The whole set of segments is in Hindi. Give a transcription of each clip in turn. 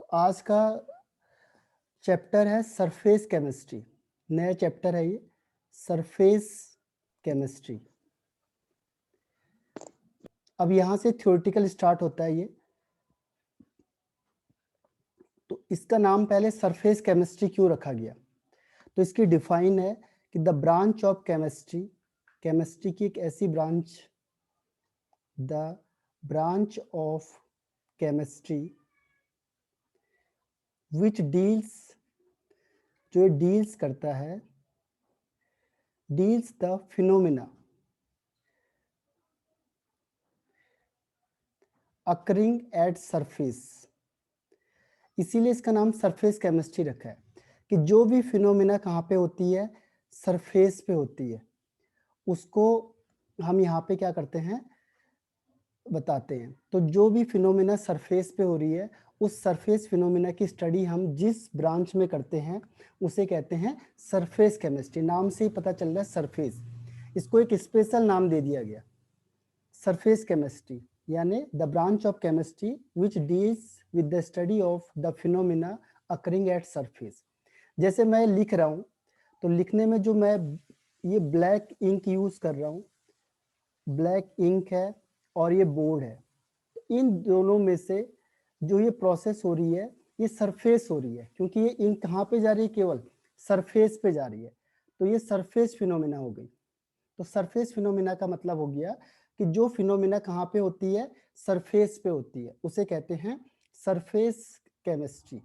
आज का चैप्टर है सरफेस केमिस्ट्री। नया चैप्टर है ये, सरफेस केमिस्ट्री। अब यहाँ से थ्योरेटिकल स्टार्ट होता है ये। तो इसका नाम पहले सरफेस केमिस्ट्री क्यों रखा गया? तो इसकी डिफाइन है कि the branch of chemistry, chemistry की एक ऐसी branch, the branch of chemistry which deals, जो डील्स करता है, deals the phenomena occurring at surface. इसीलिए इसका नाम सरफेस केमिस्ट्री रखा है कि जो भी फिनोमिना कहाँ पे होती है, सरफेस पे होती है, उसको हम यहाँ पे क्या करते हैं, बताते हैं। तो जो भी फिनोमिना सरफेस पे हो रही है, उस सरफेस फिनोमिना की स्टडी हम जिस ब्रांच में करते हैं उसे कहते हैं सरफेस केमिस्ट्री। नाम से ही पता चल रहा है सरफेस, इसको एक स्पेशल नाम दे दिया गया, सरफेस केमिस्ट्री, यानी the branch of chemistry which deals with the study of the phenomena occurring at surface. जैसे मैं लिख रहा हूँ, तो लिखने में जो मैं ये ब्लैक इंक यूज कर रहा हूँ, ब्लैक इंक है और ये बोर्ड है, इन दोनों में से जो ये प्रोसेस हो रही है, ये सरफेस हो रही है, क्योंकि ये इंक कहाँ पे जा रही है, केवल सरफेस पे जा रही है। तो ये सरफेस फिनोमिना हो गई। तो सरफेस फिनोमिना का मतलब हो गया कि जो फिनोमिना कहाँ पे होती है, सरफेस पे होती है, उसे कहते हैं सरफेस केमिस्ट्री।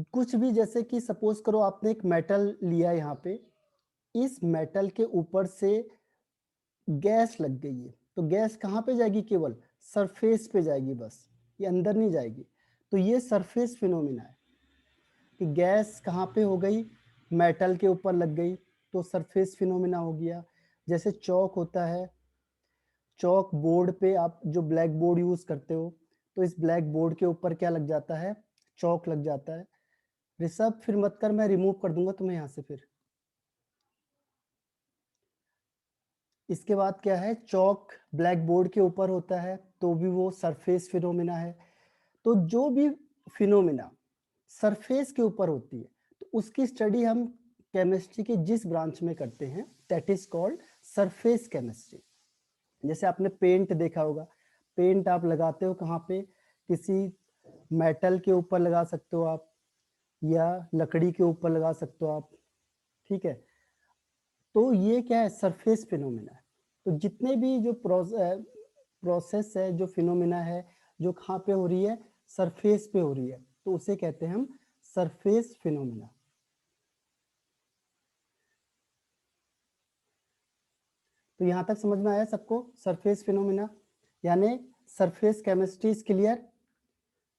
कुछ भी, जैसे कि सपोज करो आपने एक मेटल लिया यहाँ पे, इस मेटल के ऊपर से गैस लग गई है, तो गैस कहाँ पे जाएगी, केवल सरफेस पे जाएगी, बस ये अंदर नहीं जाएगी। तो ये सरफेस फिनोमिना है कि गैस कहाँ पे हो गई, मेटल के ऊपर लग गई, तो सरफेस फिनोमिना हो गया। जैसे चौक होता है, चौक बोर्ड पे, आप जो ब्लैक बोर्ड यूज करते हो, तो इस ब्लैक बोर्ड के ऊपर क्या लग जाता है, चौक लग जाता है। ऋषभ फिर मत कर, मैं रिमूव कर दूंगा तुम्हें यहाँ से। फिर इसके बाद क्या है, चौक ब्लैक बोर्ड के ऊपर होता है, तो भी वो सरफेस फिनोमिना है। तो जो भी फिनोमिना सरफेस के ऊपर होती है, तो उसकी स्टडी हम केमिस्ट्री के जिस ब्रांच में करते हैं, that is called surface chemistry. जैसे आपने पेंट देखा होगा, पेंट आप लगाते हो कहाँ पे, किसी मेटल के ऊपर लगा सकते हो आप, या लकड़ी के ऊपर लगा सकते हो आप, ठीक है। तो ये क्या है, सरफेस फिनोमिना है। तो जितने भी जो प्रोसेस है, जो फिनोमिना है, जो कहाँ पे हो रही है, सरफेस पे हो रही है, तो उसे कहते हैं हम सरफेस फिनोमिना। तो यहाँ तक समझ में आया सबको, सरफेस फिनोमिना यानी सरफेस केमिस्ट्री इज क्लियर।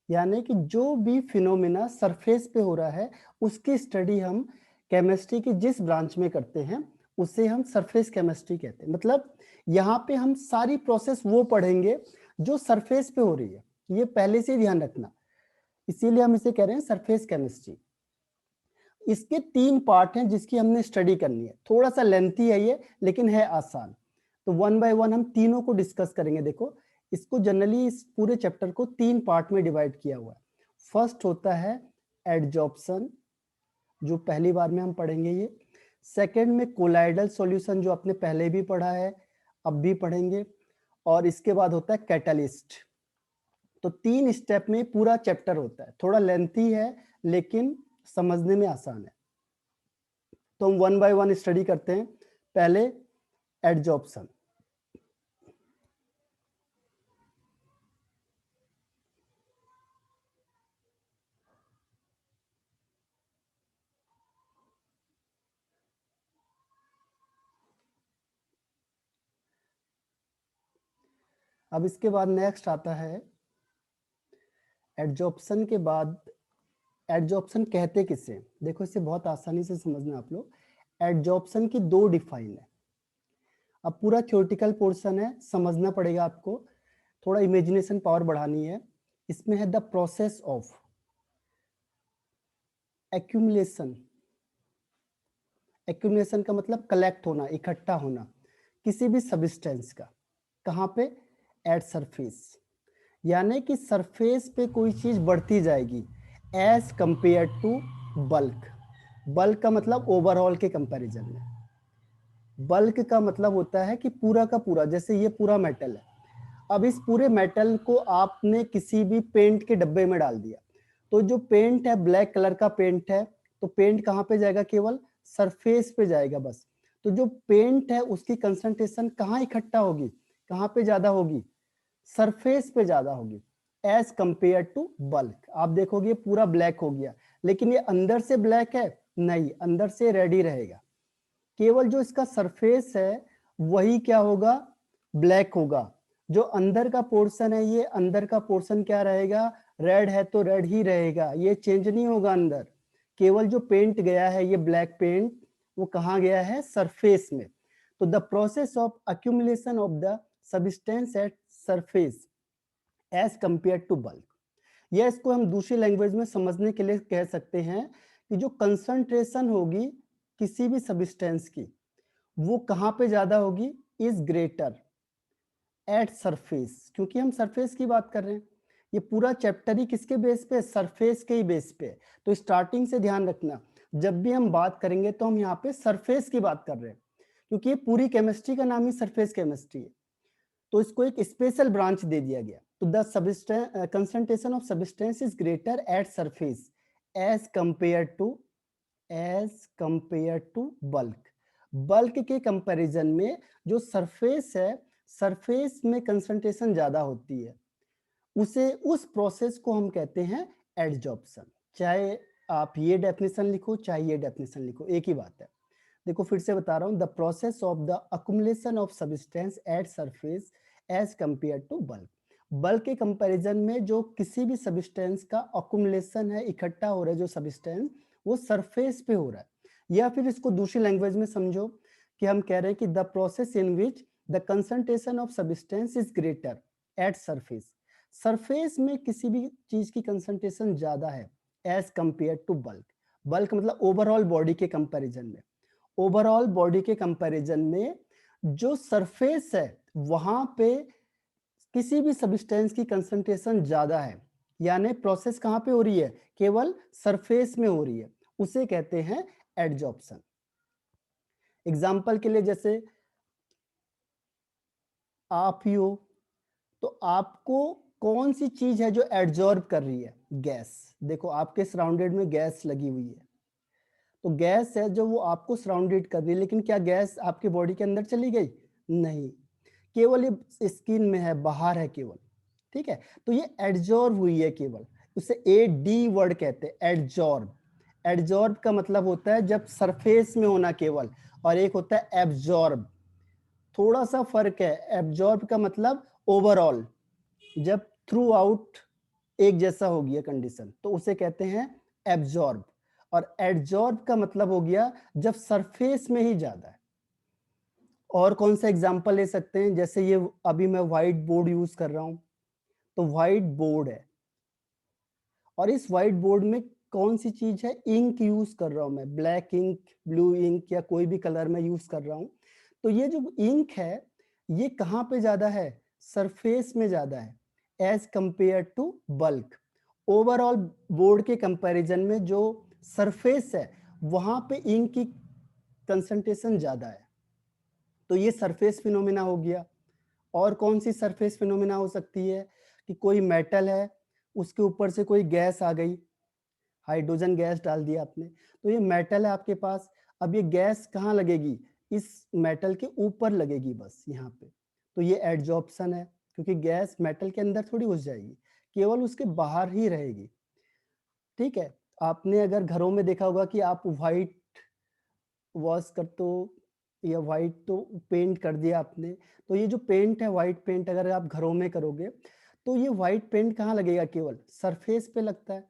यानी कि जो भी फिनोमिना सरफेस पे हो रहा है, उसकी स्टडी हम केमिस्ट्री की जिस ब्रांच में करते हैं, उसे हम सरफेस केमिस्ट्री कहते हैं। मतलब यहाँ पे हम सारी प्रोसेस वो पढ़ेंगे जो सरफेस पे हो रही है, ये पहले से ध्यान रखना, इसीलिए हम इसे कह रहे हैं सरफेस केमिस्ट्री। इसके 3 पार्ट हैं जिसकी हमने स्टडी करनी है, थोड़ा सा लेंथी है ये, लेकिन है आसान। तो 1 बाय 1 हम तीनों को डिस्कस करेंगे। देखो, इसको जनरली इस पूरे चैप्टर को 3 पार्ट में डिवाइड किया हुआ है। फर्स्ट होता है एडजॉर्प्शन, जो पहली बार में हम पढ़ेंगे ये। सेकेंड में कोलाइडल सॉल्यूशन, जो आपने पहले भी पढ़ा है, अब भी पढ़ेंगे। और इसके बाद होता है कैटलिस्ट। तो 3 स्टेप में पूरा चैप्टर होता है, थोड़ा लेंथी है लेकिन समझने में आसान है। तो हम 1 बाय 1 स्टडी करते हैं। पहले एडजॉर्प्शन। अब इसके बाद नेक्स्ट आता है एडजॉर्प्शन के बाद, एडजॉर्प्शन कहते किसे, देखो इसे बहुत आसानी से समझना आप लोग। एडजॉर्प्शन की 2 डिफाइन है। अब पूरा थ्योरेटिकल पोर्शन है, समझना पड़ेगा आपको, थोड़ा इमेजिनेशन पावर बढ़ानी है। इसमें है the process of accumulation. Accumulation का मतलब कलेक्ट होना, इकट्ठा होना किसी भी सब्सटेंस का, कहाँ पे, एट सरफेस। यानी कि सरफेस पे कोई चीज बढ़ती जाएगी as compare to bulk. Bulk का मतलब ओवरऑल के कंपैरिजन में। बल्क का मतलब होता है कि पूरा का पूरा, जैसे ये पूरा मेटल है, अब इस पूरे मेटल को आपने किसी भी पेंट के डब्बे में डाल दिया, तो जो पेंट है ब्लैक कलर का पेंट है, तो पेंट कहाँ पे जाएगा? केवल सरफेस पे जाएगा बस। तो जो पेंट है उसकी कंसंट्रेशन कहाँ इकट्ठा होगी, कहाँ पे ज्यादा होगी? सरफेस पे ज्यादा होगी एज कंपेयर टू बल्क। आप देखोगे पूरा ब्लैक हो गया, लेकिन ये अंदर से ब्लैक है? नहीं, अंदर से रेड ही रहेगा। केवल जो इसका सरफेस है वही क्या होगा? ब्लैक होगा। जो अंदर का पोर्शन है, ये अंदर का पोर्शन क्या रहेगा? रेड है तो रेड ही रहेगा, ये चेंज नहीं होगा अंदर। केवल जो पेंट गया है, ये ब्लैक पेंट, वो कहाँ गया है? सरफेस में। तो the process of accumulation of the substance at surface as compare to bulk. यह इसको हम दूसरी लैंग्वेज में समझने के लिए कह सकते हैं कि जो कंसंट्रेशन होगी किसी भी सब्सटेंस की, वो कहां पे ज्यादा होगी? Is greater at surface. क्योंकि हम सरफेस की बात कर रहे हैं, ये पूरा चैप्टर ही किसके बेस पे? सरफेस के ही बेस पे। तो स्टार्टिंग से ध्यान रखना, जब भी हम बात करेंगे तो हम यहाँ पे सरफेस की बात कर रहे हैं, क्योंकि ये पूरी केमिस्ट्री का नाम ही सरफेस केमिस्ट्री है। तो इसको एक स्पेशल ब्रांच दे दिया गया। तो the substance concentration of substance is greater at surface as compare to bulk. Bulk के कंपैरिजन में जो सरफेस है, सरफेस में कंसंट्रेशन ज्यादा होती है, उसे उस प्रोसेस को हम कहते हैं एडजॉर्प्शन। चाहे आप ये डेफिनेशन लिखो चाहे ये डेफिनेशन लिखो, एक ही बात है। देखो फिर से बता रहा हूं, the process of the accumulation of substance at surface as compare to bulk. Bulk के कंपैरिजन में जो किसी भी सब्सटेंस का अकुमुलेशन है, इकट्ठा हो रहा है जो सब्सटेंस, वो सरफेस पे हो रहा है। या फिर इसको दूसरी लैंग्वेज में समझो कि हम कह रहे हैं कि the process in which the concentration of substance is greater at surface. Surface में किसी भी चीज की कंसंट्रेशन ज्यादा है as compare to bulk. Bulk मतलब ओवरऑल बॉडी के कंपैरिजन में। ओवरऑल बॉडी के कंपैरिजन में जो सरफेस है वहां पे किसी भी सब्सटेंस की कंसंट्रेशन ज्यादा है, यानी प्रोसेस कहां पे हो रही है? केवल सरफेस में हो रही है, उसे कहते हैं एडजॉर्प्शन। एग्जाम्पल के लिए जैसे आप ही हो, तो आपको कौन सी चीज है जो एडजॉर्ब कर रही है? गैस। देखो आपके सराउंडेड में गैस लगी हुई है, तो गैस है जो वो आपको सराउंडेड कर रही है, लेकिन क्या गैस आपके बॉडी के अंदर चली गई? नहीं, केवल ये स्किन में है, बाहर है केवल। ठीक है, तो ये एडजॉर्ब हुई है केवल, उसे ए डी वर्ड कहते हैं, एडजॉर्ब। एडजॉर्ब का मतलब होता है जब सरफेस में होना केवल, और एक होता है एब्जॉर्ब। थोड़ा सा फर्क है, एब्जॉर्ब का मतलब ओवरऑल, जब थ्रू आउट एक जैसा हो गया कंडीशन, तो उसे कहते हैं एब्जॉर्ब। और एडजॉर्ब का मतलब हो गया जब सरफेस में ही ज्यादा है। और कौन सा एग्जांपल ले सकते हैं? जैसे ये अभी मैं व्हाइट बोर्ड यूज कर रहा हूं, तो व्हाइट बोर्ड है, और इस व्हाइट बोर्ड में कौन सी चीज है? इंक यूज कर रहा हूं मैं, ब्लैक इंक, ब्लू इंक, या कोई भी कलर में यूज कर रहा हूं। तो ये जो इंक है, ये कहां पे ज्यादा है? सरफेस में ज्यादा है as compare to bulk. Overall board के कंपैरिजन में जो सरफेस है वहां पे इंक की कंसंट्रेशन ज्यादा है, तो ये सरफेस फिनोमिना हो गया। और कौन सी सरफेस फिनोमिना हो सकती है? कि कोई मेटल है, उसके ऊपर से कोई गैस आ गई, हाइड्रोजन गैस डाल दिया आपने, तो ये मेटल है आपके पास। अब ये गैस कहाँ लगेगी? इस मेटल के ऊपर लगेगी, बस यहाँ पे। तो ये एडजॉर्प्शन है, क्योंकि गैस मेटल के अंदर थोड़ी घुस जाएगी, केवल उसके बाहर ही रहेगी। ठीक है, आपने अगर घरों में देखा होगा कि आप व्हाइट वॉश कर तो, या व्हाइट तो पेंट कर दिया आपने, तो ये जो पेंट है व्हाइट पेंट, अगर आप घरों में करोगे तो ये व्हाइट पेंट कहाँ लगेगा? केवल सरफेस पे लगता है।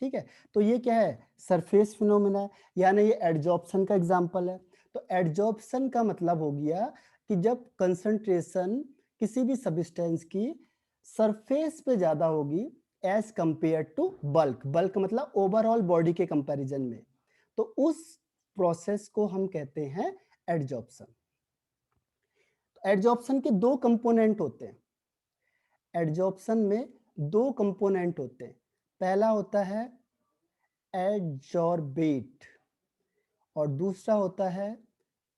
ठीक है, तो ये क्या है? सरफेस फिनोमिना है, यानी ये एडजॉर्प्शन का एग्जांपल है। तो एडजॉर्प्शन का मतलब हो गया कि जब कंसंट्रेशन किसी भी सब्सटेंस की सरफेस पे ज्यादा होगी as compare to bulk. Bulk मतलब ओवरऑल बॉडी के कंपैरिजन में, तो उस प्रोसेस को हम कहते हैं एडजॉर्प्शन। एडजॉर्प्शन के दो कंपोनेंट होते हैं, एडजॉर्प्शन में दो कंपोनेंट होते हैं, पहला होता है एडजॉर्बेट और दूसरा होता है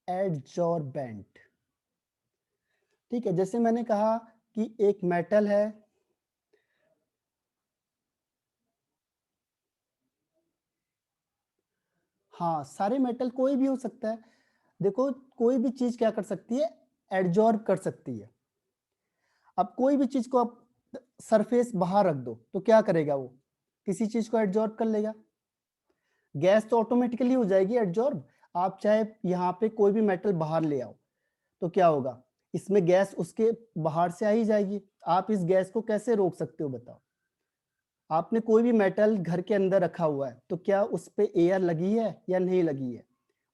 एडजॉर्बेंट। ठीक है, जैसे मैंने कहा कि एक मेटल है, हाँ सारे मेटल कोई भी हो सकता है। देखो कोई भी चीज क्या कर सकती है, एडजॉर्ब कर सकती है। अब कोई भी चीज को आप सरफेस बाहर रख दो तो क्या करेगा, वो किसी चीज को एडजॉर्ब कर लेगा। गैस तो ऑटोमेटिकली हो जाएगी एडजॉर्ब। आप चाहे यहाँ पे कोई भी मेटल बाहर ले आओ तो क्या होगा, इसमें गैस उसके बाहर से आ ही जाएगी। आप इस गैस को कैसे रोक सकते हो बताओ। आपने कोई भी मेटल घर के अंदर रखा हुआ है तो क्या उस पे एयर लगी है या नहीं लगी है,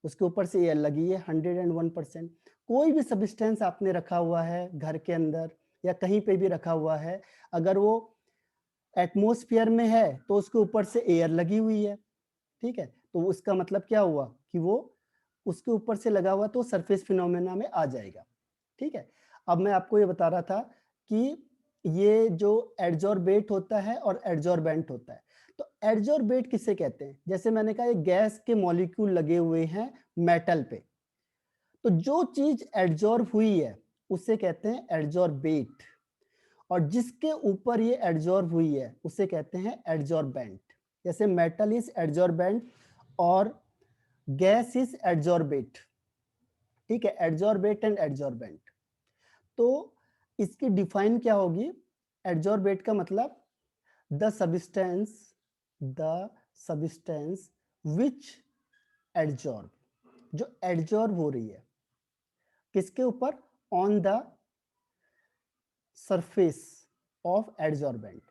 उसके ऊपर से एयर लगी है 101%। कोई भी सब्सटेंस आपने रखा हुआ है घर के अंदर या कहीं पे भी रखा हुआ है, अगर वो एटमॉस्फेयर में है तो उसके ऊपर से एयर लगी हुई है। ठीक है, तो उसका मतलब क्या हुआ कि वो उसके ऊपर से लगा हुआ तो सरफेस फिनोमेना में आ जाएगा। ठीक है, अब मैं आपको ये बता रहा था कि ये जो एडजॉर्बेट होता है और एडजॉर्बेंट होता है, तो एडजॉर्बेट किसे कहते हैं, जैसे मैंने कहा ये गैस के मॉलिक्यूल लगे हुए हैं मेटल पे, तो जो चीज एडजॉर्ब हुई है उसे कहते हैं एडजॉर्बेट और जिसके ऊपर ये एडजॉर्ब हुई है उसे कहते हैं एडजॉर्बेंट। जैसे मेटल इज एडजॉर्बेंट और गैस इज एडजॉर्बेट। ठीक है, एडजॉर्बेट एंड एडजॉर्बेंट। तो इसकी डिफाइन क्या होगी, एडजॉर्बेट का मतलब the substance, the substance which adsorb, जो एडजॉर्ब हो रही है किसके ऊपर, on the surface of adsorbent,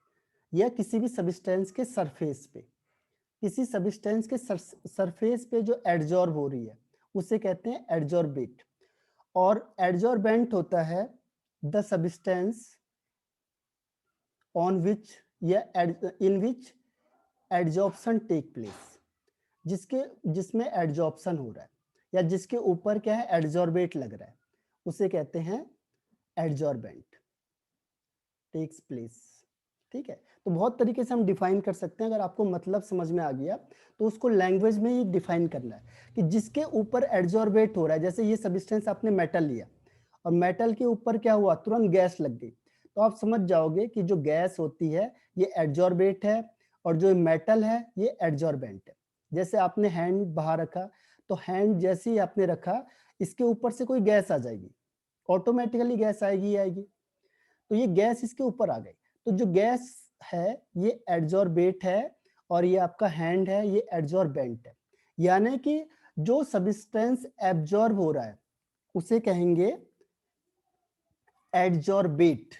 या किसी भी सब्सटेंस के सरफेस पे, किसी सब्सटेंस के सरफेस पे जो एडजॉर्ब हो रही है उसे कहते हैं एडजॉर्बेट। और एडजॉर्बेंट होता है द सब्सटेंस ऑन विच या इन विच एडजॉर्प्शन टेक प्लेस, जिसके जिसमें एडजॉर्प्शन हो रहा है या जिसके ऊपर क्या है एडजॉर्बेट लग रहा है उसे कहते हैं एडजॉर्बेंट टेक्स प्लेस। ठीक है, तो बहुत तरीके से हम डिफाइन कर सकते हैं। अगर आपको मतलब समझ में आ गया तो उसको लैंग्वेज में ही डिफाइन करना है कि जिसके ऊपर एडजॉर्बेट हो रहा है। जैसे ये सब्सटेंस आपने मेटल लिया और मेटल के ऊपर क्या हुआ, तुरंत गैस लग गई, तो आप समझ जाओगे कि जो गैस होती है ये एडजॉर्बेट है और जो मेटल है ये एडजॉर्बेंट है। जैसे आपने हैंड बाहर रखा तो हैंड जैसे ही आपने रखा इसके ऊपर से कोई गैस आ जाएगी, ऑटोमेटिकली गैस आएगी ही आएगी, तो ये गैस इसके ऊपर आ गई। तो जो गैस है ये एडजॉर्बेट है और ये आपका हैंड है ये एडजॉर्बेंट है। यानी कि जो सब्सटेंस एब्जॉर्ब हो रहा है उसे कहेंगे एडजॉर्बेट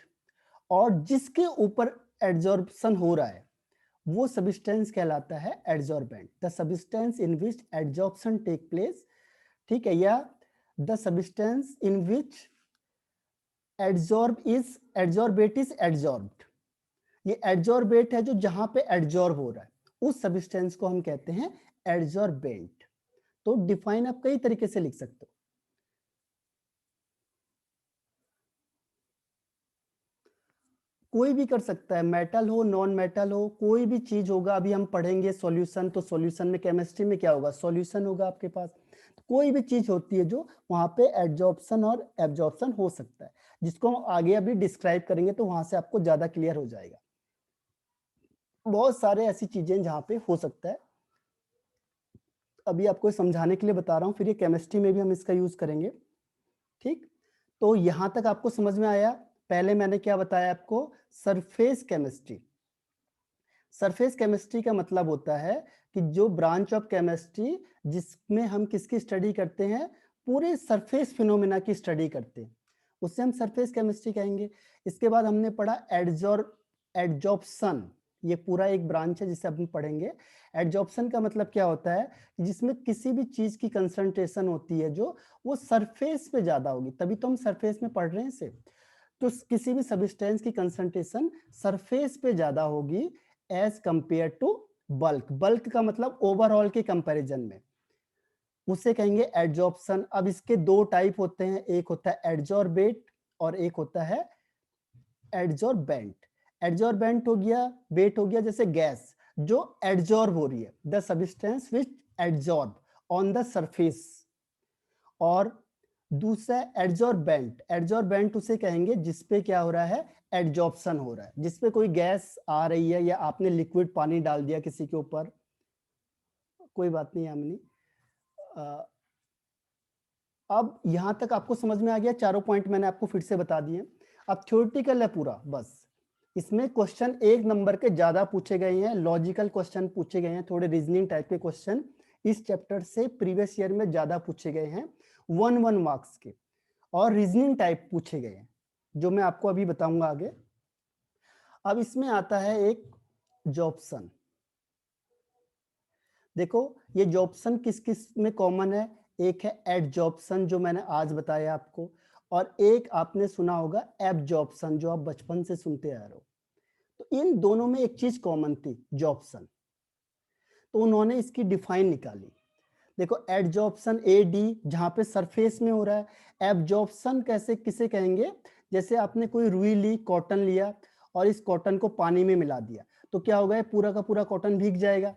और जिसके ऊपर एडजॉर्प्शन हो रहा है वो सब्सटेंस कहलाता है adsorbent. The substance in which adsorption take place, ठीक है, या the substance in which adsorbate is adsorbed. ये एडजॉर्बेट है जो जहां पे एडजॉर्ब हो रहा है, उस सब्सटेंस को हम कहते हैं एडजॉर्बेंट। तो डिफाइन आप कई तरीके से लिख सकते हो। कोई भी कर सकता है, मेटल हो नॉन मेटल हो कोई भी चीज होगा। अभी हम पढ़ेंगे सॉल्यूशन, तो सॉल्यूशन में केमिस्ट्री में क्या होगा, सॉल्यूशन होगा आपके पास। तो कोई भी चीज होती है जो वहां पे एडजॉर्प्शन और एब्जॉर्प्शन हो सकता है, जिसको हम आगे अभी डिस्क्राइब करेंगे तो वहां से आपको ज्यादा क्लियर हो जाएगा। बहुत सारे ऐसी चीजें जहाँ पे हो सकता है, अभी आपको समझाने के लिए बता रहा हूँ, फिर ये केमिस्ट्री में भी हम इसका यूज करेंगे। ठीक, तो यहां तक आपको समझ में आया। पहले मैंने क्या बताया आपको, सरफेस केमिस्ट्री। सरफेस केमिस्ट्री का मतलब होता है कि जो ब्रांच ऑफ केमिस्ट्री जिसमें हम किसकी स्टडी करते हैं, पूरे सरफेस फिनोमेना की स्टडी करते हैं, उसे हम सरफेस केमिस्ट्री कहेंगे। इसके बाद हमने पढ़ा एडजॉर्प्शन, ये पूरा एक ब्रांच है जिसे हम पढ़ेंगे। एडजॉर्प्शन का मतलब क्या होता है, जिसमें किसी भी चीज की कंसंट्रेशन होती है जो वो सरफेस पे ज्यादा होगी, तभी तो हम सरफेस में पढ़ रहे हैं इसे। तो किसी भी सब्सटेंस की कंसंट्रेशन सरफेस पे ज्यादा होगी as compare to bulk. Bulk का मतलब ओवरऑल के कंपैरिजन में, उसे कहेंगे एडजॉर्प्शन। अब इसके दो टाइप होते हैं, एक होता है एडजॉर्बेट और एक होता है एडजॉर्बेंट, एडजॉर्बेंट हो गया, वेट हो गया जैसे गैस जो एडजॉर्ब हो रही है, the substance which adsorb on the surface. और दूसरा एडजॉर्बेंट, एडजॉर्बेंट उसे कहेंगे जिसपे क्या हो रहा है, एडजॉर्प्शन हो रहा है, जिसपे कोई गैस आ रही है या आपने लिक्विड पानी डाल दिया किसी के ऊपर, कोई बात नहीं यामिनी। अब यहां तक आपको समझ में आ गया, चारों पॉइंट मैंने आपको फिर से बता दिए। अब थ्योरेटिकल है पूरा, बस इसमें क्वेश्चन 1 नंबर के ज्यादा पूछे गए हैं, लॉजिकल क्वेश्चन पूछे गए हैं, थोड़े रीजनिंग टाइप के क्वेश्चन इस चैप्टर से प्रीवियस ईयर में ज्यादा पूछे गए हैं, 1 मार्क्स के, और रीजनिंग टाइप पूछे गए हैं जो मैं आपको अभी बताऊंगा आगे। अब इसमें आता है एक जॉब्सन। देखो ये जॉब्सन किस किस में कॉमन है, एक है एडजॉब्सन जो मैंने आज बताया आपको, और एक आपने सुना होगा एब्जॉर्प्शन जो आप बचपन से सुनते आ रहे हो। तो इन दोनों में एक चीज कॉमन थी, जॉब्सन, तो उन्होंने इसकी डिफाइन निकाली। देखो एडजॉर्प्शन ए डी जहां पे सरफेस में हो रहा है, एब्जॉर्प्शन कैसे किसे कहेंगे, जैसे आपने कोई रुई ली, कॉटन लिया और इस कॉटन को पानी में मिला दिया, तो क्या होगा, पूरा का पूरा कॉटन भीग जाएगा।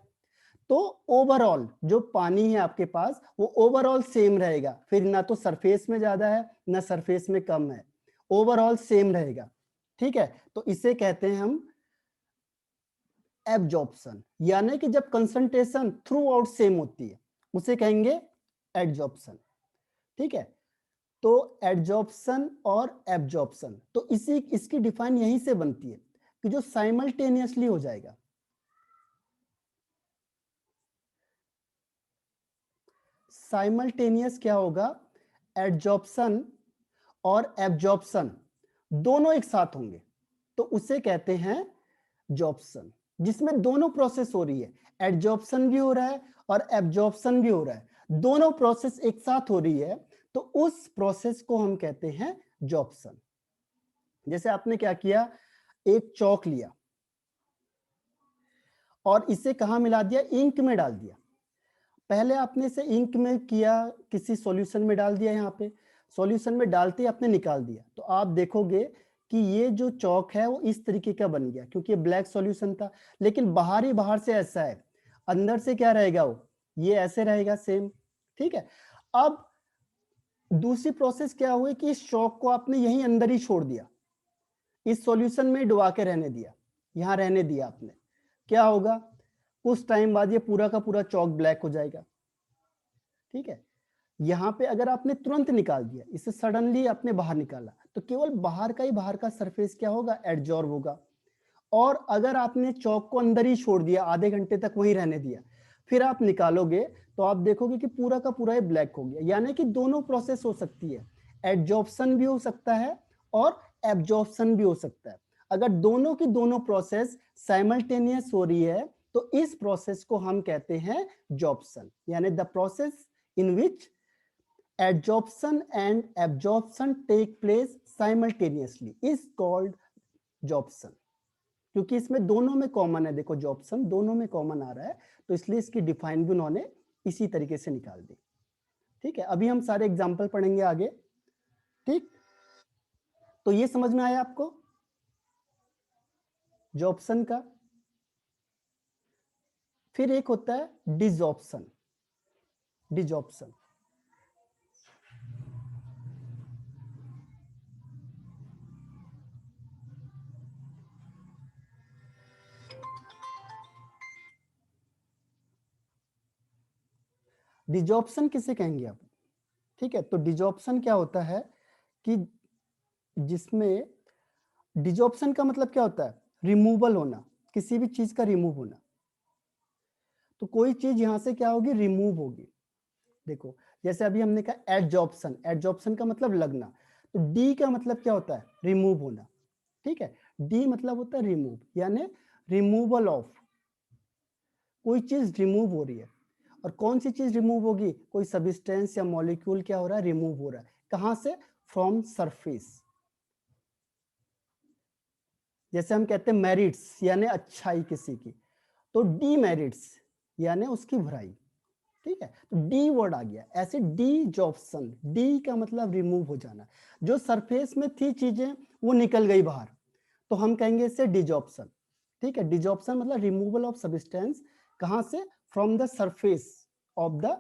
तो ओवरऑल जो पानी है आपके पास वो ओवरऑल सेम रहेगा, फिर ना तो सरफेस में ज्यादा है ना सरफेस में कम है, ओवरऑल सेम रहेगा। ठीक है, तो इसे कहते हैं हम एब्जॉर्प्शन, यानी कि जब कंसंट्रेशन थ्रू आउट सेम होती है उसे कहेंगे एडजॉर्प्शन। ठीक है, तो एडजॉर्प्शन और एब्जॉर्प्शन, तो इसी इसकी डिफाइन यहीं से बनती है कि जो साइमल्टेनियसली हो जाएगा। साइमल्टेनियस क्या होगा, एडजॉर्प्शन और एब्जॉर्प्शन दोनों एक साथ होंगे, तो उसे कहते हैं जॉब्सन, जिसमें दोनों प्रोसेस हो रही है, एडजॉर्प्शन भी हो रहा है और एब्जॉर्प्शन भी हो रहा है, दोनों प्रोसेस एक साथ हो रही है, तो उस प्रोसेस को हम कहते हैं जॉब्सन। जैसे आपने क्या किया, एक चौक लिया और इसे कहां मिला दिया, इंक में डाल दिया। पहले आपने इसे इंक में किया, किसी सॉल्यूशन में डाल दिया, यहाँ पे सॉल्यूशन में डालते ही आपने निकाल दिया, तो आप देखोगे कि ये जो चौक है वो इस तरीके का बन गया, क्योंकि ये ब्लैक सॉल्यूशन था। लेकिन बाहर ही बाहर से ऐसा है, अंदर से क्या रहेगा, वो ये ऐसे रहेगा सेम। ठीक है, अब दूसरी प्रोसेस क्या हुई कि इस चौक को आपने यहीं अंदर ही छोड़ दिया, इस सॉल्यूशन में डुबा के रहने दिया, यहां रहने दिया आपने, क्या होगा, कुछ टाइम बाद ये पूरा का पूरा चौक ब्लैक हो जाएगा। ठीक है, यहाँ पे अगर आपने तुरंत निकाल दिया, इसे सडनली आपने बाहर निकाला, तो केवल बाहर का ही बाहर का सरफेस क्या होगा, एडजॉर्ब होगा। और अगर आपने चौक को अंदर ही छोड़ दिया, आधे घंटे तक वहीं रहने दिया, फिर आप निकालोगे तो आप देखोगे कि पूरा का पूरा ही ब्लैक हो गया। यानी कि दोनों प्रोसेस हो सकती है, एडजॉर्प्शन भी हो सकता है और एब्जॉर्प्शन भी हो सकता है। अगर दोनों की दोनों प्रोसेस साइमल्टेनियस हो रही है तो इस प्रोसेस को हम कहते हैं जॉब्सन, यानी the process in which adsorption and absorption take place simultaneously is called jobson। क्योंकि इसमें दोनों में कॉमन है, देखो जॉब्सन दोनों में कॉमन आ रहा है, तो इसलिए इसकी डिफाइन भी उन्होंने इसी तरीके से निकाल दी। ठीक है, अभी हम सारे एग्जाम्पल पढ़ेंगे आगे। ठीक, तो ये समझ में आया आपको जॉब्सन का। फिर एक होता है डिजॉप्शन, डिजॉप्शन डिजॉप्शन किसे कहेंगे आप। ठीक है, तो डिजॉप्शन क्या होता है कि जिसमें, डिजॉप्शन का मतलब क्या होता है, रिमूवल होना, किसी भी चीज का रिमूव होना। तो कोई चीज यहां से क्या होगी, रिमूव होगी। देखो जैसे अभी हमने कहा एडजॉप्शन, एडजॉप्शन का मतलब लगना, तो डी का मतलब क्या होता है, रिमूव होना। ठीक है, डी मतलब होता है रिमूव, यानी रिमूवल ऑफ, कोई चीज रिमूव हो रही है। और कौन सी चीज रिमूव होगी, कोई सब्सटेंस या मॉलिक्यूल क्या हो रहा है, रिमूव हो रहा है, कहां से, फ्रॉम सरफेस। जैसे हम कहते हैं मेरिट्स यानी अच्छाई किसी की, तो डी मेरिट्स यानी उसकी बुराई। ठीक है, तो डी वर्ड आ गया, ऐसे डी जॉब्सन, डी का मतलब रिमूव हो जाना, जो सरफेस में थी चीजें वो निकल गई बाहर, तो हम कहेंगे इससे डिजॉर्प्शन। ठीक है, डिजॉर्प्शन मतलब रिमूवल ऑफ सब्सटेंस, कहां से? From the surface of the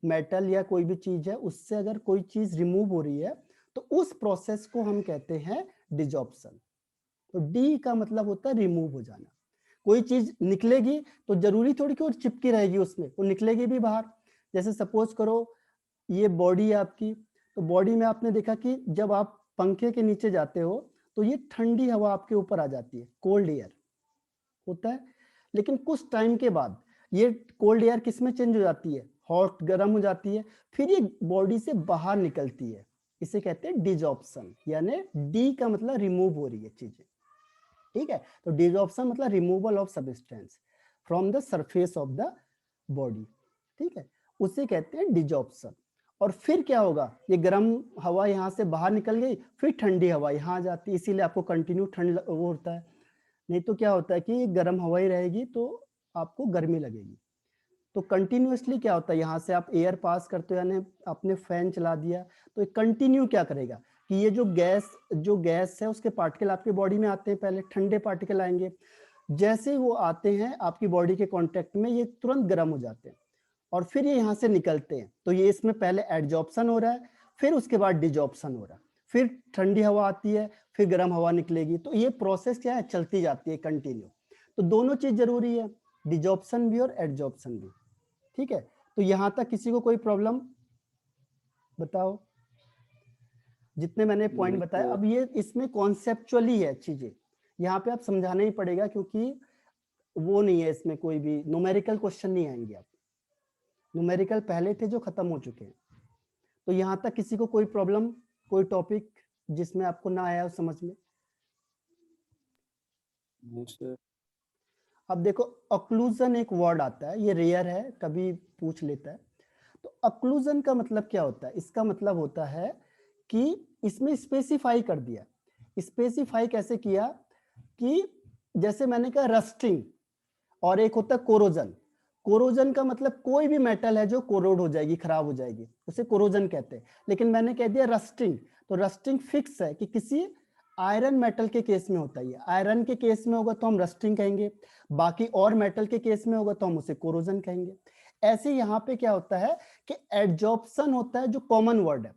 metal या कोई भी चीज है उससे अगर कोई चीज रिमूव हो रही है तो उस प्रोसेस को हम कहते हैं डिजॉर्प्शन। तो डी का मतलब होता है रिमूव हो जाना। कोई चीज निकलेगी तो जरूरी थोड़ी कि वो चिपकी रहेगी उसमें, वो निकलेगी भी बाहर। जैसे सपोज करो ये बॉडी है आपकी, तो बॉडी में आपने देखा कि जब आप पंखे के नीचे जाते हो तो ये ठंडी हवा आपके ऊपर आ जाती है, कोल्ड एयर होता है। लेकिन कुछ टाइम के बाद ये कोल्ड एयर किस में चेंज हो जाती है? हॉट, गर्म हो जाती है, फिर ये बॉडी से बाहर निकलती है। इसे कहते हैं डिजॉर्प्शन, यानी डी का मतलब रिमूव हो रही है चीजें। ठीक है, तो डिजॉर्प्शन मतलब removal of substance from the surface of the body. ठीक है, उसे कहते हैं डिजॉर्प्शन। और फिर क्या होगा? ये गर्म हवा यहाँ से बाहर निकल गई, फिर ठंडी हवा यहाँ आ जाती है, इसीलिए आपको कंटिन्यू ठंड वो होता है। नहीं तो क्या होता है कि गर्म हवा ही रहेगी तो आपको गर्मी लगेगी। तो कंटिन्यूअसली क्या होता है, यहाँ से आप एयर पास करते हो, यानी आपने फैन चला दिया तो ये कंटिन्यू क्या करेगा कि ये जो गैस है उसके पार्टिकल आपकी बॉडी में आते हैं, पहले ठंडे पार्टिकल आएंगे, जैसे वो आते हैं आपकी बॉडी के कांटेक्ट में ये तुरंत गर्म हो जाते हैं और फिर ये यहाँ से निकलते हैं। तो ये इसमें पहले एडजॉर्प्शन हो रहा है, फिर उसके बाद डिजॉर्प्शन हो रहा है, फिर ठंडी हवा आती है, फिर गर्म हवा निकलेगी। तो ये प्रोसेस क्या है, चलती जाती है कंटिन्यू। तो दोनों चीज जरूरी है, डिजॉर्प्शन भी और एडजॉर्प्शन भी। ठीक है, तो यहां तक किसी को कोई प्रॉब्लम बताओ? जितने मैंने पॉइंट बताए, अब ये इसमें कॉन्सेप्चुअली है चीजें, यहाँ पे आप समझाना ही पड़ेगा क्योंकि वो नहीं है, इसमें कोई भी न्यूमेरिकल क्वेश्चन नहीं आएंगे। आप न्यूमेरिकल पहले थे जो खत्म हो चुके हैं। तो यहाँ तक किसी को कोई प्रॉब्लम, कोई टॉपिक जिसमें आपको ना आया हो समझ में? अब देखो ऑक्लूजन एक वर्ड आता है, ये रेयर है, कभी पूछ लेता है। तो ऑक्लूजन का मतलब क्या होता है? इसका मतलब होता है कि इसमें स्पेसिफाई कर दिया। स्पेसिफाई कैसे किया कि जैसे मैंने कहा रस्टिंग, और एक होता है कोरोजन। कोरोजन का मतलब कोई भी मेटल है जो कोरोड हो जाएगी, खराब हो जाएगी, उसे कोरोजन कहते हैं। लेकिन मैंने कह दिया रस्टिंग, तो रस्टिंग फिक्स है कि किसी आयरन मेटल के केस में होता है। आयरन के केस में होगा तो हम रस्टिंग कहेंगे, बाकी और मेटल के केस में होगा तो हम उसे कोरोजन कहेंगे। ऐसे यहाँ पे क्या होता है कि एडजॉर्प्शन होता है जो कॉमन वर्ड है।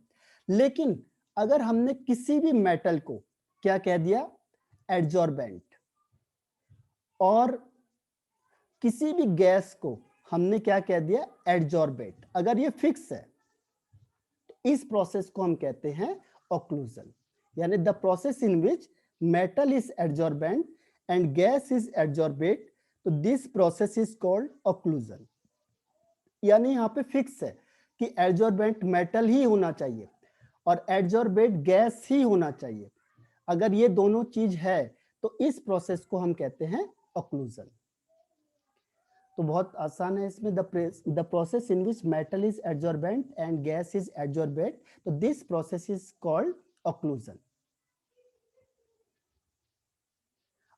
लेकिन अगर हमने किसी भी मेटल को क्या कह दिया, एडजॉर्बेंट, और किसी भी गैस को हमने क्या कह दिया, एडजॉर्बेट, अगर ये फिक्स है तो इस प्रोसेस को हम कहते हैं ऑक्लूजन, यानी the process in which metal is adsorbent and gas is adsorbate, तो this process is called occlusion. यानी यहाँ पे फिक्स है कि एडजॉर्बेंट मेटल ही होना चाहिए और एडजॉर्बेट गैस ही होना चाहिए। अगर ये दोनों चीज है तो इस प्रोसेस को हम कहते हैं ऑक्लूजन। तो बहुत आसान है इसमें, the process in which metal is adsorbent and gas is adsorbate, तो this process is called occlusion.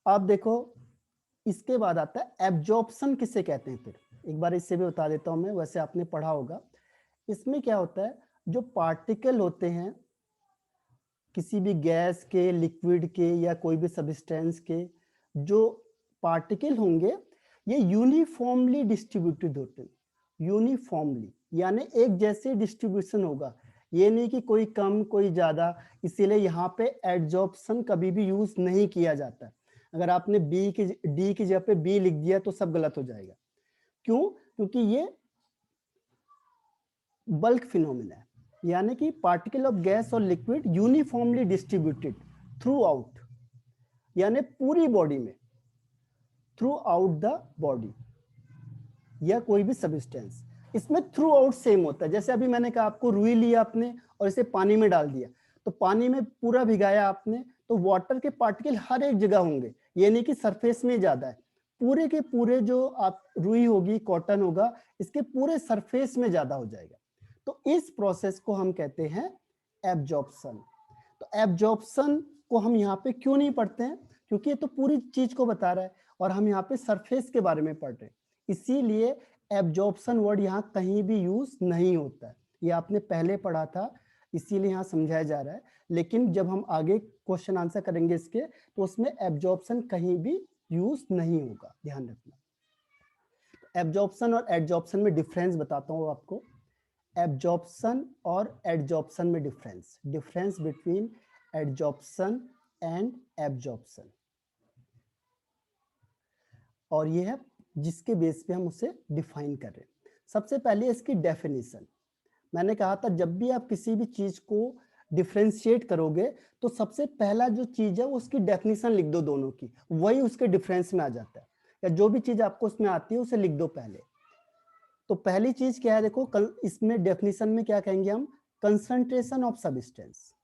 अब देखो इसके बाद आता है एब्जॉर्प्शन, किसे कहते हैं? फिर एक बार इससे भी बता देता हूं मैं, वैसे आपने पढ़ा होगा। इसमें क्या होता है, जो पार्टिकल होते हैं किसी भी गैस के, लिक्विड के या कोई भी सब्सटेंस के, जो पार्टिकल होंगे ये यूनिफॉर्मली डिस्ट्रीब्यूटेड होते हैं। यूनिफॉर्मली यानी एक जैसे डिस्ट्रीब्यूशन होगा, ये नहीं कि कोई कम कोई ज्यादा। इसीलिए यहाँ पे एडजॉर्प्शन कभी भी यूज नहीं किया जाता। अगर आपने डी की जगह पे बी लिख दिया तो सब गलत हो जाएगा। क्यों? क्योंकि ये बल्क फिनोमिना है, यानी कि पार्टिकल ऑफ गैस और liquid uniformly distributed through out, यानी पूरी बॉडी में, थ्रू आउट द बॉडी या कोई भी सब्सटेंस, इसमें थ्रू आउट सेम होता है। जैसे अभी मैंने कहा आपको रुई लिया आपने और इसे पानी में डाल दिया, तो पानी में पूरा भिगाया आपने, तो वाटर के पार्टिकल हर एक जगह होंगे, ये नहीं कि सरफेस में ज्यादा है। पूरे के पूरे जो आप रुई होगी, कॉटन होगा, इसके पूरे सरफेस में ज्यादा हो जाएगा। तो इस प्रोसेस को हम कहते हैं एब्जॉर्प्शन। तो एब्जॉर्प्शन को हम यहाँ पे क्यों नहीं पढ़ते हैं? क्योंकि ये तो पूरी चीज को बता रहा है और हम यहाँ पे सरफेस के बारे में पढ़ रहे हैं, इसीलिए एब्जॉर्प्शन वर्ड यहाँ कहीं भी यूज नहीं होता है। ये आपने पहले पढ़ा था, इसीलिए यहाँ समझाया जा रहा है। लेकिन जब हम आगे क्वेश्चन आंसर करेंगे इसके, तो उसमें एब्जॉर्प्शन कहीं भी यूज नहीं होगा, ध्यान रखना। एब्जॉर्प्शन और एडजॉर्प्शन में डिफरेंस बताता हूँ आपको। एब्जॉर्प्शन और एडजॉर्प्शन में difference between adsorption and absorption, और ये है जिसके बेस पे हम उसे डिफाइन कर रहे हैं। सबसे पहले इसकी डेफिनेशन, मैंने कहा था जब भी आप किसी भी चीज को डिफरेंशिएट करोगे तो सबसे पहला जो चीज है वो उसकी डेफिनेशन लिख दो दोनों की, वही उसके डिफरेंस में आ जाता है। या जो भी चीज आपको उसमें आती है उसे लिख दो पहले। तो पहली चीज क्या है, देखो इसमें डेफिनेशन में क्या कहेंगे हम, कंसंट्रेशन ऑफ सब्सटेंस।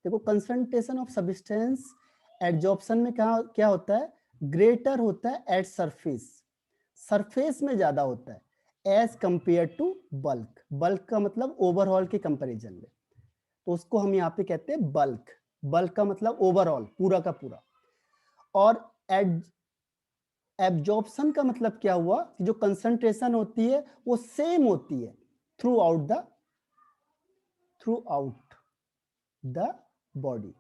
देखो कंसंट्रेशन ऑफ सब्सटेंस एडजॉर्प्शन में क्या होता है, ग्रेटर होता है एट सरफेस, सरफेस में ज्यादा होता है as compare to bulk. Bulk का मतलब ओवरऑल के कंपैरिजन में, तो उसको हम यहाँ पे कहते हैं बल्क। बल्क का मतलब ओवरऑल, पूरा का पूरा। और एब्जॉर्प्शन का मतलब क्या हुआ कि जो कंसंट्रेशन होती है वो सेम होती है थ्रू आउट द बॉडी।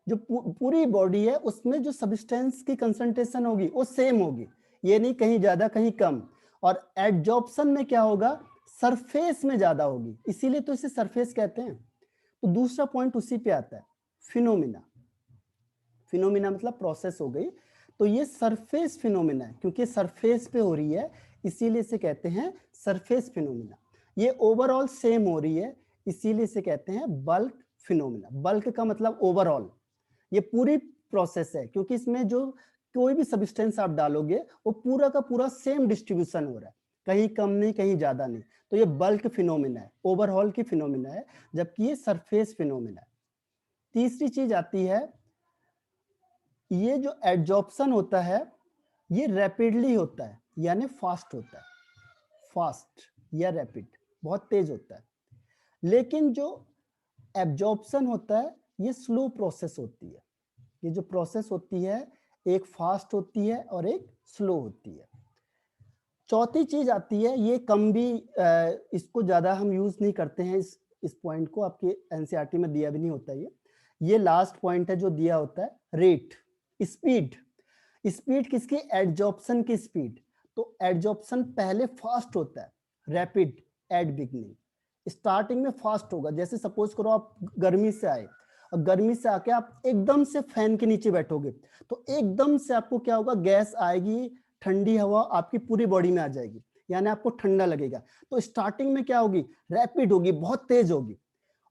जो पूरी बॉडी है उसमें जो सब्सटेंस की कंसंट्रेशन होगी वो सेम होगी, ये नहीं कहीं ज्यादा कहीं कम। और एडजॉर्प्शन में क्या होगा, सरफेस में ज्यादा होगी, इसीलिए तो इसे सरफेस कहते हैं। तो दूसरा पॉइंट उसी पे आता है, फिनोमिना। फिनोमिना मतलब प्रोसेस हो गई, तो ये सरफेस फिनोमिना है, क्योंकि सरफेस पे हो रही है इसीलिए इसे कहते हैं सरफेस फिनोमिना। ये ओवरऑल सेम हो रही है इसीलिए इसे कहते हैं बल्क फिनोमिना। बल्क का मतलब ओवरऑल, ये पूरी प्रोसेस है, क्योंकि इसमें जो कोई भी सब्सटेंस आप डालोगे वो पूरा का पूरा सेम डिस्ट्रीब्यूशन हो रहा है, कहीं कम नहीं कहीं ज्यादा नहीं। तो ये बल्क फिनोमिना है, ओवरऑल की फिनोमिना है, जबकि ये सरफेस फिनोमिना है। तीसरी चीज आती है, ये जो एडजॉर्प्शन होता है ये रैपिडली होता है, यानी फास्ट होता है, फास्ट या रैपिड, बहुत तेज होता है। लेकिन जो एब्जॉर्प्शन होता है ये स्लो प्रोसेस होती है। ये जो प्रोसेस होती है एक फास्ट होती है और एक स्लो होती है। चौथी चीज आती है, ये कम भी इसको ज्यादा हम यूज नहीं करते हैं, इस पॉइंट को आपके एनसीईआरटी में दिया भी नहीं होता। ये लास्ट पॉइंट है जो दिया होता है, रेट, स्पीड। स्पीड किसकी, एडजॉर्प्शन की स्पीड। तो एडजॉर्प्शन पहले फास्ट होता है, रैपिड एट बिगनिंग, स्टार्टिंग में फास्ट होगा। जैसे सपोज करो आप गर्मी से आए और गर्मी से आके आप एकदम से फैन के नीचे बैठोगे तो एकदम से आपको क्या होगा, गैस आएगी, ठंडी हवा आपकी पूरी बॉडी में आ जाएगी, यानी आपको ठंडा लगेगा। तो स्टार्टिंग में क्या होगी, रैपिड होगी, बहुत तेज होगी,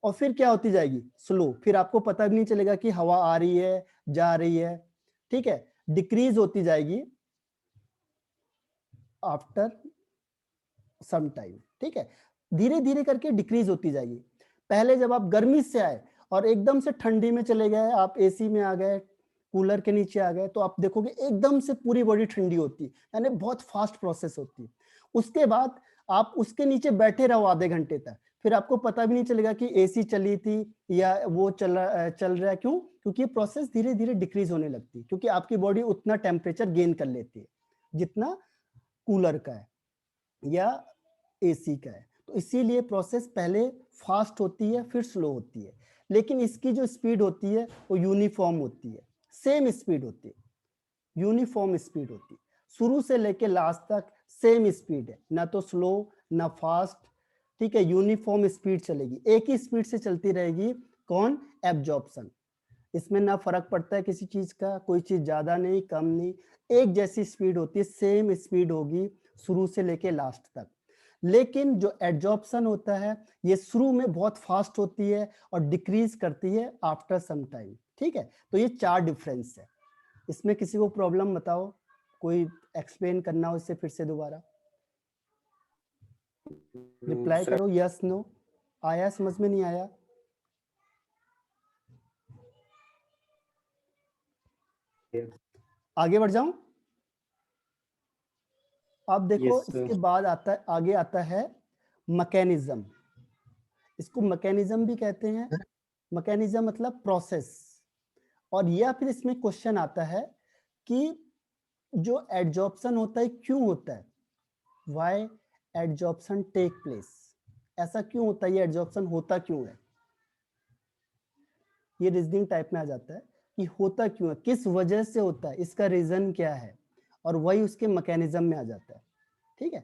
और फिर क्या होती जाएगी, स्लो। फिर आपको पता भी नहीं चलेगा कि हवा आ रही है जा रही है, ठीक है। डिक्रीज होती जाएगी आफ्टर सम टाइम, ठीक है, धीरे धीरे करके डिक्रीज होती जाएगी। पहले जब आप गर्मी से आए और एकदम से ठंडी में चले गए, आप एसी में आ गए, कूलर के नीचे आ गए, तो आप देखोगे एकदम से पूरी बॉडी ठंडी होती है, यानी बहुत फास्ट प्रोसेस होती है। उसके बाद आप उसके नीचे बैठे रहो आधे घंटे तक, फिर आपको पता भी नहीं चलेगा कि एसी चली थी या वो चल रहा है। क्यों, क्योंकि ये प्रोसेस धीरे धीरे डिक्रीज होने लगती है, क्योंकि आपकी बॉडी उतना टेम्परेचर गेन कर लेती है जितना कूलर का है या एसी का है। तो इसीलिए प्रोसेस पहले फास्ट होती है फिर स्लो होती है, लेकिन इसकी जो स्पीड होती है वो यूनिफॉर्म होती है, सेम स्पीड होती है, यूनिफॉर्म स्पीड होती है, शुरू से लेके लास्ट तक सेम स्पीड है, ना तो स्लो ना फास्ट, ठीक है, यूनिफॉर्म स्पीड चलेगी, एक ही स्पीड से चलती रहेगी। कौन, एब्जॉर्प्शन। इसमें ना फर्क पड़ता है किसी चीज का, कोई चीज ज्यादा नहीं कम नहीं, एक जैसी स्पीड होती है, सेम स्पीड होगी शुरू से लेके लास्ट तक। लेकिन जो एडजॉर्प्शन होता है ये शुरू में बहुत फास्ट होती है और डिक्रीज करती है आफ्टर सम टाइम, ठीक है। तो ये 4 डिफरेंस है। इसमें किसी को प्रॉब्लम बताओ, कोई एक्सप्लेन करना हो इससे फिर से दोबारा, रिप्लाई सर करो, यस नो, आया समझ में नहीं आया। आगे बढ़ जाऊं, अब देखो यस इसके सर। बाद आता है, आगे आता है मैकेनिज्म। इसको मैकेनिज्म भी कहते हैं, मैकेनिज्म मतलब प्रोसेस। और यह फिर इसमें क्वेश्चन आता है कि जो एडजॉर्प्शन होता है क्यों होता है, व्हाई एडजॉर्प्शन टेक प्लेस, ऐसा क्यों होता है, ये एडजॉर्प्शन होता क्यों है। ये रीजनिंग टाइप में आ जाता है कि होता क्यों है, किस वजह से होता है, इसका रीजन क्या है, और वही उसके मैकेनिज्म में आ जाता है। ठीक है,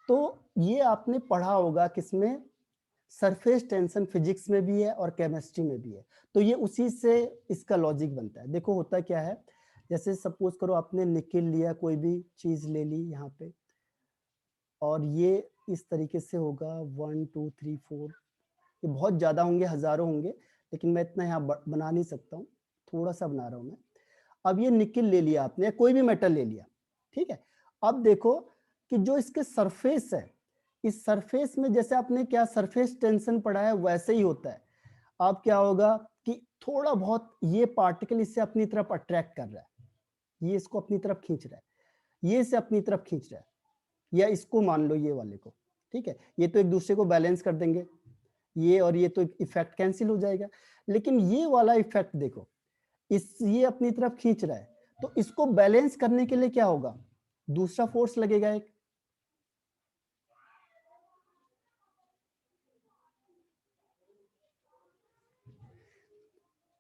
तो ये आपने पढ़ा होगा किसमें, सरफेस टेंशन फिजिक्स में भी है और केमिस्ट्री में भी है। तो ये उसी से इसका लॉजिक बनता है। देखो होता क्या है, जैसे सपोज करो आपने निकल लिया, कोई भी चीज ले ली यहाँ पे, और ये इस तरीके से होगा 1 2 3 4, ये बहुत ज्यादा होंगे, हजारों होंगे, लेकिन मैं इतना यहाँ बना नहीं सकता हूँ, थोड़ा सा बना रहा हूँ मैं। अब ये निकल ले लिया आपने, कोई भी मेटल ले लिया, ठीक है। अब देखो कि जो इसके सरफेस है, इस सरफेस में जैसे आपने क्या सरफेस टेंशन पढ़ा है वैसे ही होता है। अब क्या होगा कि थोड़ा बहुत ये पार्टिकल इससे अपनी तरफ अट्रैक्ट कर रहा है, ये इसको अपनी तरफ खींच रहा है, ये इसे अपनी तरफ खींच रहा है, या इसको मान लो ये वाले को, ठीक है। ये तो एक दूसरे को बैलेंस कर देंगे, ये और ये तो इफेक्ट कैंसिल हो जाएगा। लेकिन ये वाला इफेक्ट देखो, इस ये अपनी तरफ खींच रहा है, तो इसको बैलेंस करने के लिए क्या होगा, दूसरा फोर्स लगेगा एक।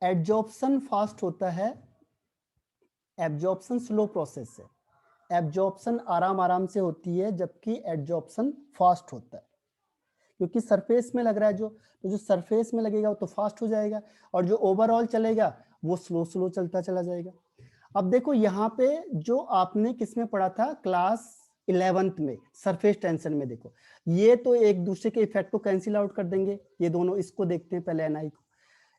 एब्जॉर्प्शन फास्ट होता है, एब्जॉर्प्शन स्लो प्रोसेस है। एब्जॉर्प्शन आराम आराम से होती है, जबकि एब्जॉर्प्शन फास्ट होता है, क्योंकि सरफेस में लग रहा है तो जो सरफेस में लगेगा वो तो फास्ट हो जाएगा, और जो ओवरऑल चलेगा वो स्लो स्लो चलता चला जाएगा। अब देखो यहाँ पे जो आपने किसमें पढ़ा था, क्लास 11th में सरफेस टेंशन में, देखो ये तो एक दूसरे के इफेक्ट को कैंसिल आउट कर देंगे, ये दोनों, इसको देखते हैं पहले एनआई को,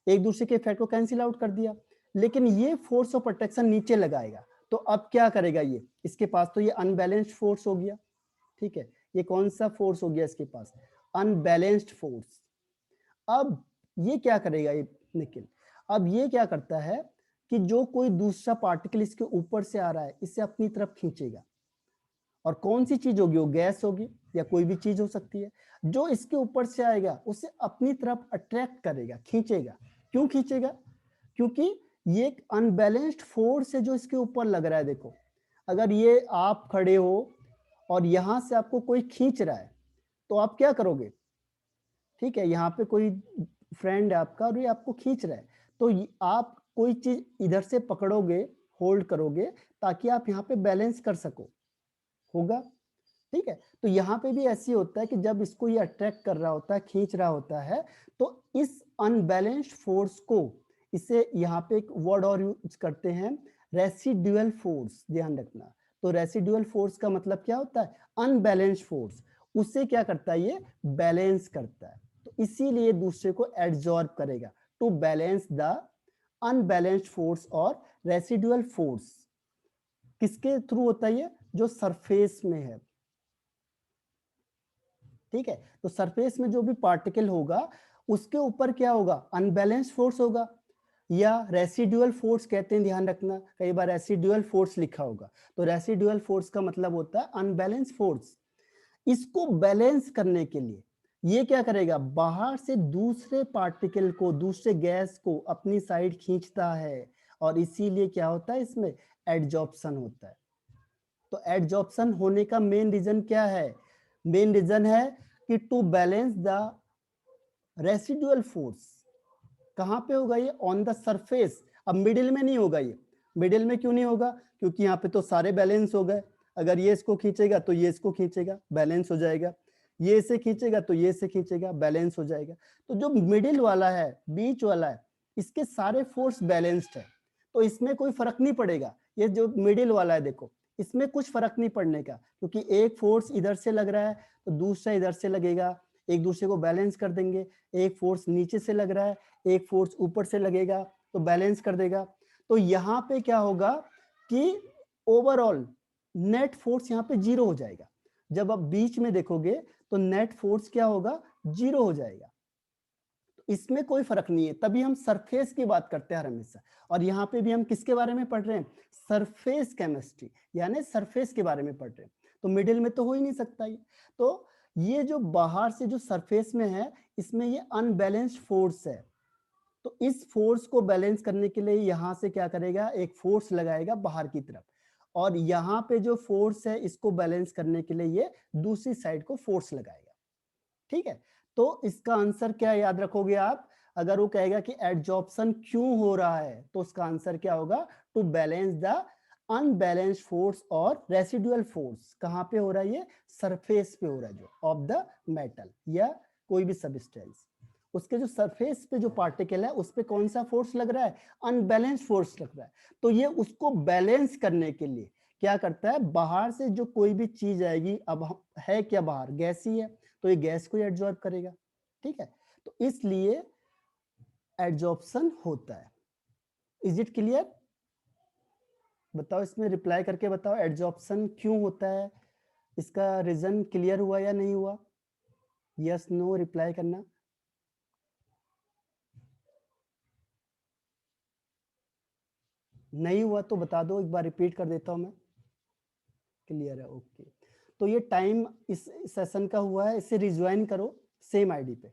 एक दूसरे के इफेक्ट को कैंसिल आउट कर दिया, लेकिन ये फोर्स ऑफ प्रोटेक्शन नीचे लगाएगा। तो अब क्या करेगा ये, इसके पास तो ये अनबैलेंस्ड फोर्स हो गया, ठीक है। ये कौन सा फोर्स हो गया इसके पास, अनबैलेंस्ड फोर्स। अब ये क्या करेगा ये निकल, अब ये क्या करता है कि जो कोई दूसरा पार्टिकल इसके ऊपर से आ रहा है, इसे अपनी तरफ खींचेगा, और कौन सी चीज होगी, वो गैस होगी या कोई भी चीज हो सकती है, जो इसके ऊपर से आएगा उसे अपनी तरफ अट्रैक्ट करेगा, खींचेगा। क्यों खींचेगा, क्योंकि ये एक अनबैलेंस्ड फोर्स है जो इसके ऊपर लग रहा है। देखो अगर ये आप खड़े हो और यहां से आपको कोई खींच रहा है, तो आप क्या करोगे, ठीक है, यहाँ पे कोई फ्रेंड है आपका और ये आपको खींच रहा है, तो आप कोई चीज इधर से पकड़ोगे, होल्ड करोगे, ताकि आप यहाँ पे बैलेंस कर सको, होगा, ठीक है। तो यहाँ पे भी ऐसी होता है कि जब इसको ये अट्रैक्ट कर रहा होता है, खींच रहा होता है, तो इस अनबैलेंस्ड फोर्स को, इसे यहाँ पे एक वर्ड और यूज करते हैं, रेसिडुअल फोर्स, ध्यान रखना। तो रेसिडुअल फोर्स का मतलब क्या होता है, अनबैलेंस्ड फोर्स, उसे क्या करता है, ये बैलेंस करता है, तो इसीलिए दूसरे को एब्जॉर्ब करेगा, to balance the unbalanced force. और रेसिडुअल फोर्स किसके थ्रू होता है, ये जो सरफेस में है, ठीक है। तो सरफेस में जो भी पार्टिकल होगा उसके ऊपर क्या होगा, अनबैलेंस्ड फोर्स होगा, या रेसिडुअल फोर्स कहते हैं, ध्यान रखना, कई बार रेसिडुअल फोर्स लिखा होगा। तो रेसिडुअल फोर्स का मतलब होता है अनबैलेंस फोर्स। इसको बैलेंस करने के लिए ये क्या करेगा, बाहर से दूसरे पार्टिकल को, दूसरे गैस को अपनी साइड खींचता है, और इसीलिए क्या होता है, इसमें एडजॉर्प्शन होता है। तो एडजॉर्प्शन होने का मेन रीजन क्या है, मेन रीजन है कि to balance the residual force. कहां पे होगा ये, ऑन द सरफेस। अब मिडिल में नहीं होगा ये, मिडिल में क्यों नहीं होगा, क्योंकि यहाँ पे तो सारे बैलेंस हो गए, अगर ये इसको खींचेगा तो ये इसको खींचेगा, बैलेंस हो जाएगा, ये इसे खींचेगा तो ये इसे खींचेगा, बैलेंस हो जाएगा। तो जो मिडिल वाला है, बीच वाला है, इसके सारे फोर्स बैलेंस्ड है, तो इसमें कोई फर्क नहीं पड़ेगा। ये जो मिडिल वाला है देखो, इसमें कुछ फर्क नहीं पड़ने का, क्योंकि एक फोर्स इधर से लग रहा है तो दूसरा इधर से लगेगा, एक दूसरे को बैलेंस कर देंगे। एक फोर्स नीचे से लग रहा है, एक फोर्स ऊपर से लगेगा तो बैलेंस कर देगा। तो यहाँ पे क्या होगा कि ओवरऑल नेट फोर्स यहाँ पे 0 हो जाएगा। जब आप बीच में देखोगे तो नेट फोर्स क्या होगा, 0 हो जाएगा। तो इसमें कोई फर्क नहीं है, तभी हम सरफेस की बात करते हैं हर हमेशा। और यहाँ पे भी हम किसके बारे में पढ़ रहे हैं, सरफेस केमिस्ट्री, यानी सरफेस के बारे में पढ़ रहे हैं। तो मिडिल में तो हो ही नहीं सकता ये। तो ये जो बाहर से जो सरफेस में है, इसमें ये अनबैलेंस्ड फोर्स है, तो इस फोर्स को बैलेंस करने के लिए यहां से क्या करेगा, एक फोर्स लगाएगा बाहर की तरफ, और यहाँ पे जो फोर्स है इसको बैलेंस करने के लिए ये दूसरी साइड को फोर्स लगाएगा, ठीक है। तो इसका आंसर क्या याद रखोगे आप, अगर वो कहेगा कि एडजॉर्प्शन क्यों हो रहा है तो उसका आंसर क्या होगा, to balance the unbalanced force और रेसिडुअल फोर्स। कहाँ पे हो रहा है ये, सरफेस पे हो रहा है जो ऑफ द मेटल या कोई भी सबस्टेंस, उसके जो सरफेस पे जो पार्टिकल है उस पे कौन सा फोर्स लग रहा है, अनबैलेंस्ड फोर्स लग रहा है। तो ये उसको बैलेंस करने के लिए क्या करता है, बाहर से जो कोई भी चीज आएगी, अब है क्या बाहर, गैस ही है, तो ये गैस को ही एब्जॉर्ब करेगा, ठीक है। तो इसलिए एड्जॉर्प्शन होता है। Is it clear? बताओ, इसमें रिप्लाई करके बताओ एड्जॉर्प्शन क्यों होता है, इसका रीजन क्लियर हुआ या नहीं हुआ? यस नो रिप्लाई करना। नहीं हुआ तो बता दो, एक बार रिपीट कर देता हूं मैं। क्लियर है, ओके। तो ये टाइम इस सेशन का हुआ है, इसे रिज्वाइन करो सेम आईडी पे।